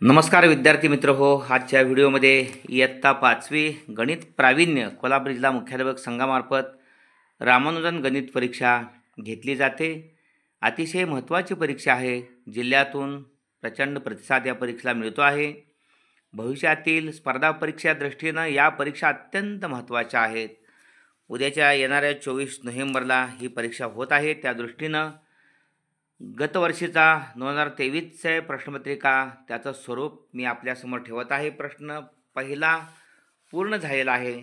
नमस्कार विद्यार्थी मित्र हो. आजच्या व्हिडिओमध्ये इयत्ता 5वी गणित प्रावीण्य कोल्हापूर जिल्हा मुख्याध्यापक संघामार्फत रामानुजन गणित परीक्षा घेतली जाते. अतिशय महत्त्वाची परीक्षा आहे. जिल्ह्यातून प्रचंड प्रतिसाद या परीक्षेला मिळतो आहे. भविष्यातील स्पर्धा परीक्षा दृष्टीनं या परीक्षा अत्यंत महत्त्वाच्या आहेत. उद्याच्या येणाऱ्या 24 नोव्हेंबरला ही परीक्षा होत आहे. त्या दृष्टीनं गतवर्षीचा 2023चे प्रश्नपत्रिका त्याचं स्वरूप मी आपल्यासमोर ठेवत आहे. प्रश्न पहिला पूर्ण झालेला आहे.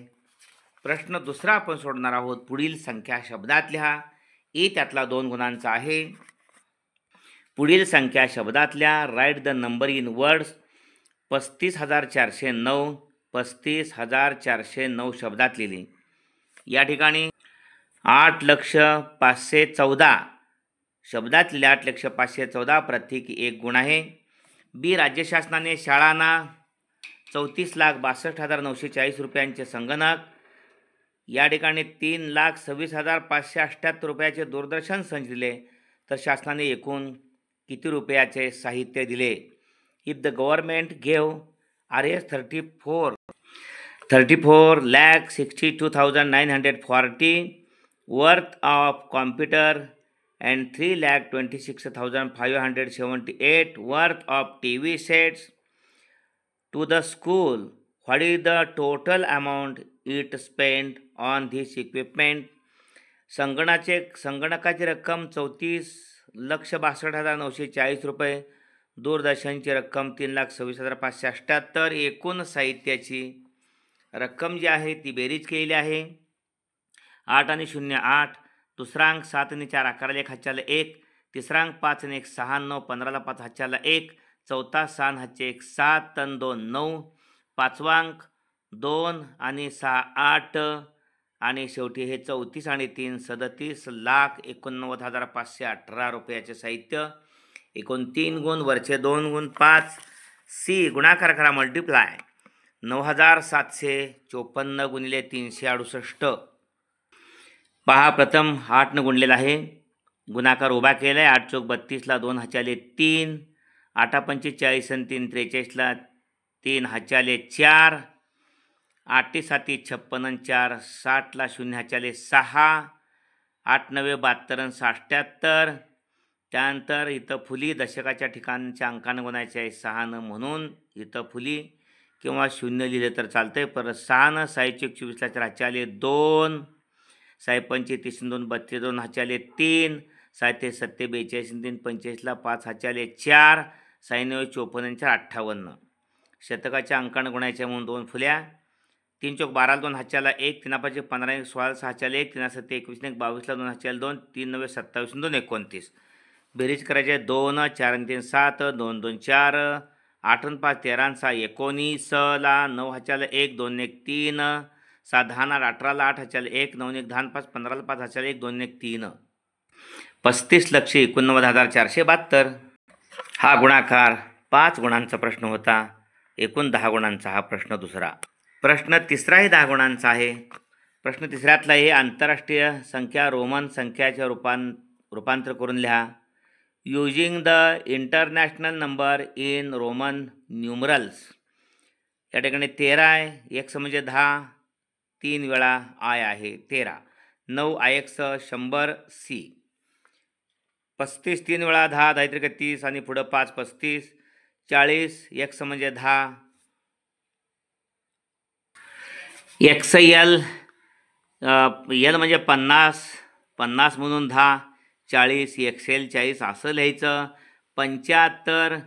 प्रश्न दुसरा आपण सोडणार आहोत. पुढील संख्या शब्दात लिहा. ए त्यातला 2 गुणांचा आहे. पुढील संख्या शब्दातल्या write the number in words. 35,409 35,409 शब्दात लिहिली. या ठिकाणी 8,514,000 शब्दात लिहिले. 8,514 प्रत्येकी 1 गुण आहे. बी राज्य शासनाने शाळांना 34,62,940 रुपयांचे संगणक, या ठिकाणी 3,26,578 रुपयाचे दूरदर्शन संच दिले, तर शासनाने एकूण किती रुपयाचे साहित्य दिले? If the government gave RS 34,62,940 worth of computer and 3,26,578 worth of TV sets to the school. What is the total amount it spent on this equipment? संगणकाची रक्कम 34,62,940 रुपये, दूरदर्शनची रक्कम 3,26,578. एकूण साहित्याची रक्कम जी आहे ती बेरीज केलेली आहे. 8 आणि 0 8, दुसरा अंक 7 आणि 4 11 1 हातच्याला 1, तिसरा अंक 5 आणि 1 6 9 15 5 हातच्याला 1, चौथा 6 हातचे 1 7 आणि 2 9, पाचवा अंक 2 आणि 6 8, आणि शेवटी हे 34 आणि 3 37,89,518 रुपयाचे साहित्य. एकूण 3 गुण, वरचे 2 गुण 5. सी गुणाकार करा, मल्टिप्लाय. 9,754 गुणिले 368. पहा, प्रथम 8 गुणलेला आहे. गुणाकार उभा केला आहे. 8 चौक 32ला 2 हातच्याले 3, 8 पंचे 40 आणि 3 43ला 3 हातच्याले 4, 8 7 56 आणि 4 60ला 0 हातच्याले 6, 8 9 72 आणि 77. त्यानंतर इथं फुली दशकाच्या ठिकाणच्या अंकानं गुणायचे आहे 6 म्हणून इथं फुली किंवा 0 लिहिले तर चालतंय. परत 6 6 24ला 4 हातच्याले 2, 6 पंचे 30 2 32 2 हातच्याले 3, 7 7 42 3 45ला 5 हातच्याले 4, 6 9 54 4 58. शतकाच्या अंकानं गुणायचे म्हणून 2 फुल्या. 3 चौक 12 2 हातच्याला 1, 3 5 15 16 6 हातच्याला 1, 3 7 21 22ला 2 हातच्याला 2, 3 9 27 2 29. बेरीज करायचे 2 4 आणि 3 7, 2 2 4, 8 आणि 5 13 6 19ला 9 हातच्याला 1, 2 1 3, 7 10 18ला 8 हातच्याला 1, 9 1 10 5 15ला 5 हातच्याला 1, 2 1 3. 35,89,472. हा गुणाकार 5 गुणांचा प्रश्न होता. एकूण 10 गुणांचा हा प्रश्न दुसरा. प्रश्न तिसराही 10 गुणांचा आहे. प्रश्न तिसऱ्यातला हे आंतरराष्ट्रीय संख्या रोमन संख्याचे रूपांतर करून लिहा. Using the international number in Roman numerals. या ठिकाणी 13 आहे. x म्हणजे 10, 3 वेळा I आहे 13. 9 IX 100 C. 35 3 वेळा 10 10 त्रिक 30 आणि पुढं 5 35. 40 x म्हणजे 10. XL L म्हणजे 50, 50 म्हणून 10. 40 XL 40 असं लिहायचं. 75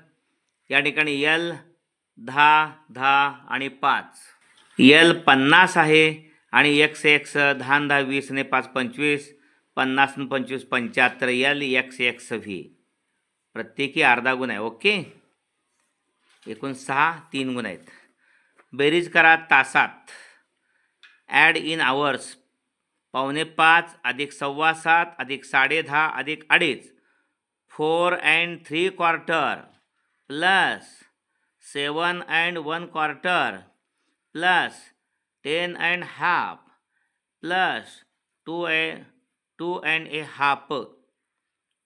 या ठिकाणी L 10 10 आणि 5. L 50 आहे आणि X 10 10 20 आणि 5 25. 50 आणि 25 75. L X X V प्रत्येकी अर्धा गुण आहे. ओके, एकूण 6 3 गुण आहेत. बेरीज करा तासात. Add in hours. 5:45 अधिक 7:15 अधिक 10:30 अधिक 2:30. 4 and 3/4 plus 7 and 1/4 plus 10 and half plus 2 and a half.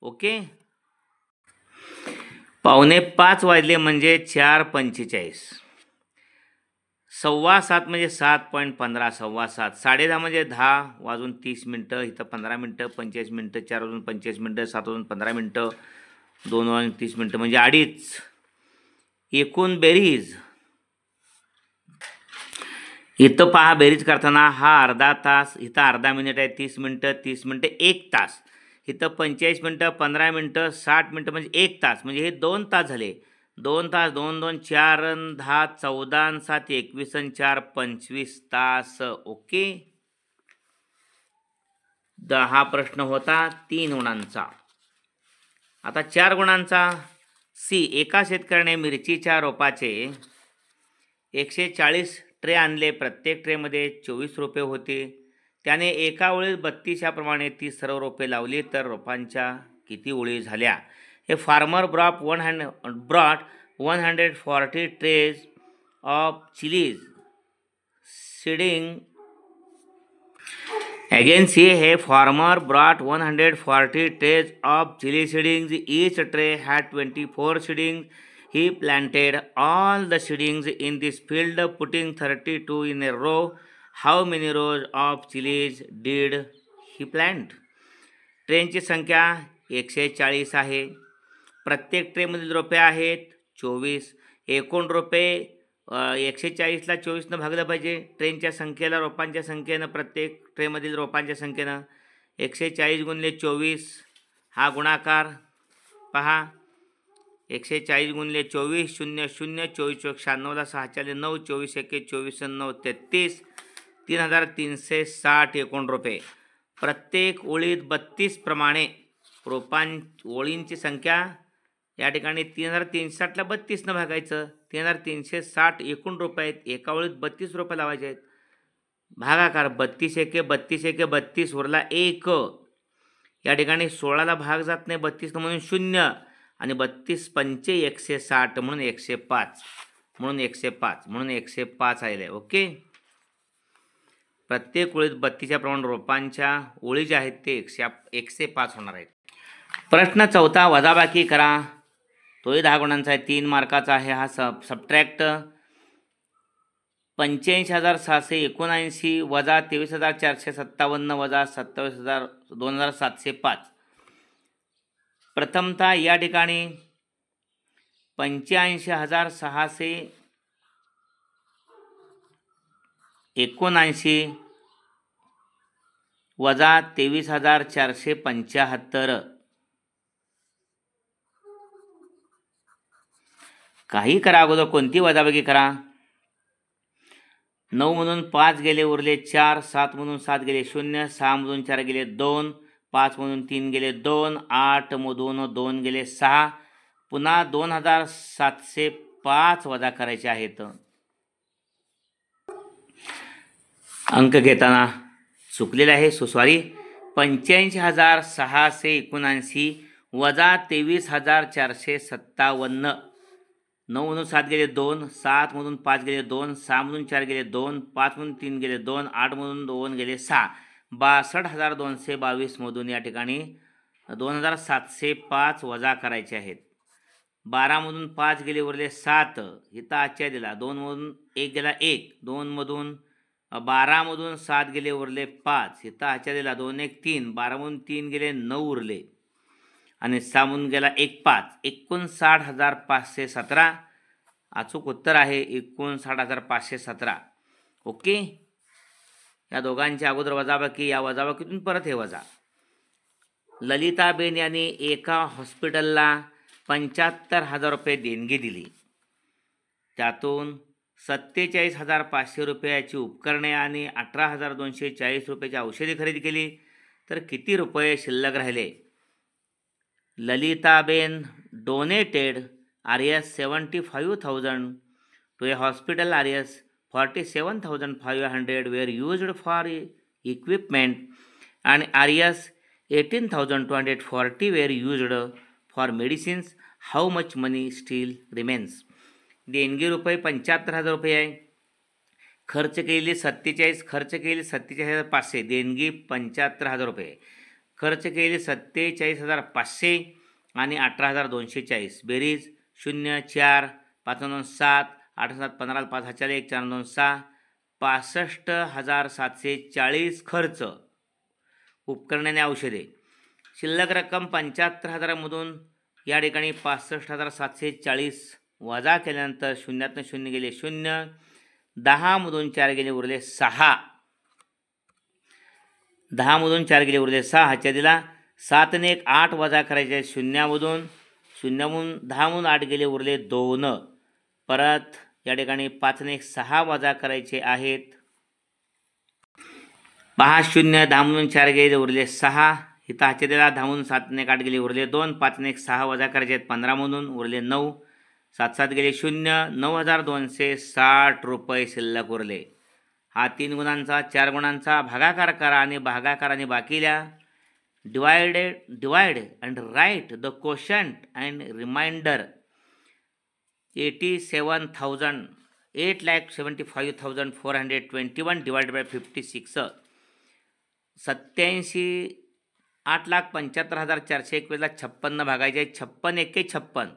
Okay, 5:45 वाजले म्हणजे 4:45. 7:15 म्हणजे 7:15, 7:15. 10:30 म्हणजे 10:30. इथं 15 मिनटं, 45 मिनटं, 4:45 मिनटं, 7:15 मिनटं, 2:30 म्हणजे 2:30. एकूण बेरीज इथं पहा, बेरीज करताना हा अर्धा तास, इथं अर्धा मिनिट आहे, 30 मिनटं, 30 मिनटं, 1 तास. इथं 45 मिनटं, 15 मिनटं, 60 मिनटं म्हणजे 1 तास. म्हणजे हे 2 तास झाले. 2 तास, 2 2 4 अन् 10 14 अन् 7 21 अन् 4 25 तास. ओके. हा प्रश्न होता 3 गुणांचा. आता 4 गुणांचा. सी, एका शेतकऱ्याने मिरचीच्या रोपाचे 140 ट्रे आणले. प्रत्येक ट्रेमध्ये 24 रोपे होते. त्याने एका ओळीत 32 याप्रमाणे ती सर्व रोपे लावली तर रोपांच्या किती ओळी झाल्या? हे farmer brought 140 trays of chillies seeding. Again, see, a farmer brought 140 trays of chili seedlings. Each tray had 24 seedlings. He planted all the seedlings in this field, putting 32 in a row. How many rows of chilies did he plant? ट्रेंची संख्या 140 आहे. प्रत्येक ट्रेमधील रोपे आहेत 24. एकूण रोपे 140ला 24नं भागलं पाहिजे. ट्रेनच्या संख्येला रोपांच्या संख्येनं, प्रत्येक ट्रेमधील रोपांच्या संख्येनं. 140 गुणिले 24 हा गुणाकार पहा. 140 गुणिले 24, 0 0, 24 96ला 6 9, 24 1 24 9 33, 3360 एकूण रोपे. प्रत्येक ओळीत 32 प्रमाणे ओळींची संख्या या ठिकाणी 3360ला 32नं भागायचं. 3360 एकूण रोपे आहेत. एका ओळीत 32 रोपे लावायचे आहेत. भागाकार 32 1 32 1 32, उरला 1. या ठिकाणी 16ला भाग जात नाही 32 म्हणून 0 आणि 32 पंचे 160 म्हणून 105 म्हणून 105 आले. ओके. प्रत्येक ओळीत 32च्या प्रमाणे रोपांच्या ओळी ज्या आहेत ते 105 होणार आहेत. प्रश्न 4, वजाबाकी करा. तोही 10 गुणांचा आहे, 3 मार्काचा आहे. हा सबट्रॅक्ट 85,679 वजा 23,457 वजा 27,2705. प्रथमतः या ठिकाणी 85,679 वजा 23,475. काही करा, अगोदर कोणती वजाबाकी करा. 9 मधून 5 गेले, उरले 4. 7 मधून 7 गेले 0. 6 मधून 4 गेले 2. 5 मधून 3 गेले 2. 8 मधून 2 गेले 6. पुन्हा 2705 वजा करायचे आहेत. अंक घेताना चुकलेले आहे, सुसॉरी. 85,679 वजा 23,457. 9 मधून 7 गेले 2. 7 मधून 5 गेले 2. 6 मधून 4 गेले 2. 5 मधून 3 गेले 2. 8 मधून 2 गेले 6. 62,222 मधून या ठिकाणी 2,705 वजा करायचे आहेत. 12 मधून 5 गेले, उरले 7. इथं आजच्या दिला. 2 मधून 1 गेला 1. 2 मधून 12 मधून 7 गेले, उरले 5. इथं आजच्या दिला. 2 1 3. 12 मधून 3 गेले 9 उरले आणि 6 मधून गेला 1 5. 59,517 अचूक उत्तर आहे. 59,517. ओके. या दोघांच्या अगोदर वजाबाकी, या वजाबाकीतून परत हे वजा. ललिताबेन यांनी एका हॉस्पिटलला 75,000 रुपये देणगी दिली. त्यातून 47,500 रुपयाची उपकरणे आणि 18,240 रुपयाची औषधी खरेदी केली. तर किती रुपये शिल्लक राहिले? Lalitaben donated Rs 75,000 to a hospital. Rs 47,500 were used for equipment and Rs 18,240 were used for medicines. How much money still remains? देणगी रुपये 75,000 रुपये आहे. खर्च केलेली 47,500. देणगी 75,000 रुपये. खर्च केलेली 47,500 आणि 18,240. बेरीज 0 4 5 2 7 8 7 15 5 हाच्याला 1 4 2 6 65,740 खर्च. उपकरणे आणि औषधे. शिल्लक रक्कम 75,000मधून या ठिकाणी 65,740 वजा केल्यानंतर शून्यातनं शून्य गेले 0, 10मधून 4 गेले उरले 6, 10मधून 4 गेले उरले 6. हाच्या दिला 7 ने 1 8 वजा करायचे शून्यामधून, 10मधून 8 गेले उरले 2. परत या ठिकाणी 5 ने 1 6 वजा करायचे आहेत. 5 0 10मधून 4 गेले उरले 6. इथं हाच्या दिला 10मधून 7 ने 1 8 गेले उरले 2. 5 ने 1 6 वजा करायचे आहेत 15मधून उरले 9. 7 7 गेले 0, 9,260 रुपये शिल्लक उरले. हा 3 गुणांचा 4 गुणांचा भागाकार करा आणि भागाकाराने बाकील्या. Divide and write the quotient and remainder. 8,75,421 divided by 56. 8,75,421ला 56 भागायचे. 56 एके 56.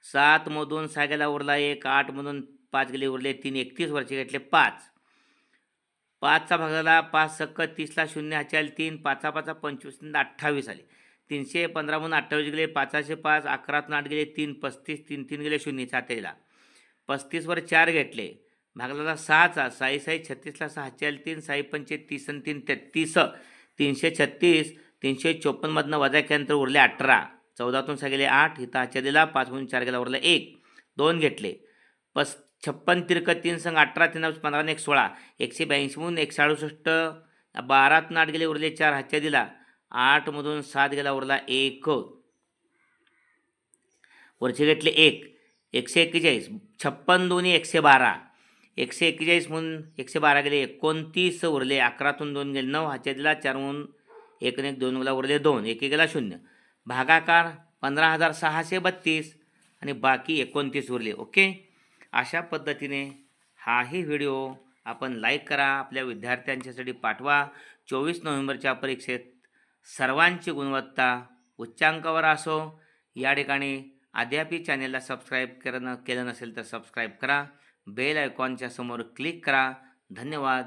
7मधून 6 गेला उरला 1, 8मधून 5 गेले उरले 3, 31 वरचे घेतले 5. 5चा भाग झाला 5 सक्क 30ला 0 हाच्या 3, 5 5 25 28 आले. 315मधून 28 गेले 5चे 5, 11तून 8 गेले 3, 35 3 3 गेले 0 7 दिला. 35वर 4 घेतले. भागला 6चा 6 6 36ला 6 हाच्या 3, 6 5 30 आणि 3 33. 336 354मधनं वजा केल्यानंतर उरले 18. 14तून 6 गेले 8. इथं हाच्या दिला 5मधून 4 गेला उरला 1, 2 घेतले. 56 तिरक 3 संग 18 3 15 1 16. 182मधून 168. 12तून 8 गेले उरले 4 हाच्या दिला. 8मधून 7 गेला उरला 1, वरचे घेतले 1. 141. 56 दोन्ही 112. 141 म्हणून 112 गेले 29 उरले. 11तून 2 गेले 9 हाच्या दिला. 4मधून 1 1 2 गेला उरले 2, 1 गेला 0. भागाकार 15,632 आणि बाकी 29 उरले. ओके. अशा पद्धतीने हाही व्हिडिओ आपण लाईक करा, आपल्या विद्यार्थ्यांच्यासाठी पाठवा. 24 नोव्हेंबरच्या परीक्षेत सर्वांची गुणवत्ता उच्चांकावर असो. या ठिकाणी अद्याप चॅनेलला सबस्क्राईब केलं नसेल तर सबस्क्राईब करा. बेल आयकॉनच्या समोर क्लिक करा. धन्यवाद.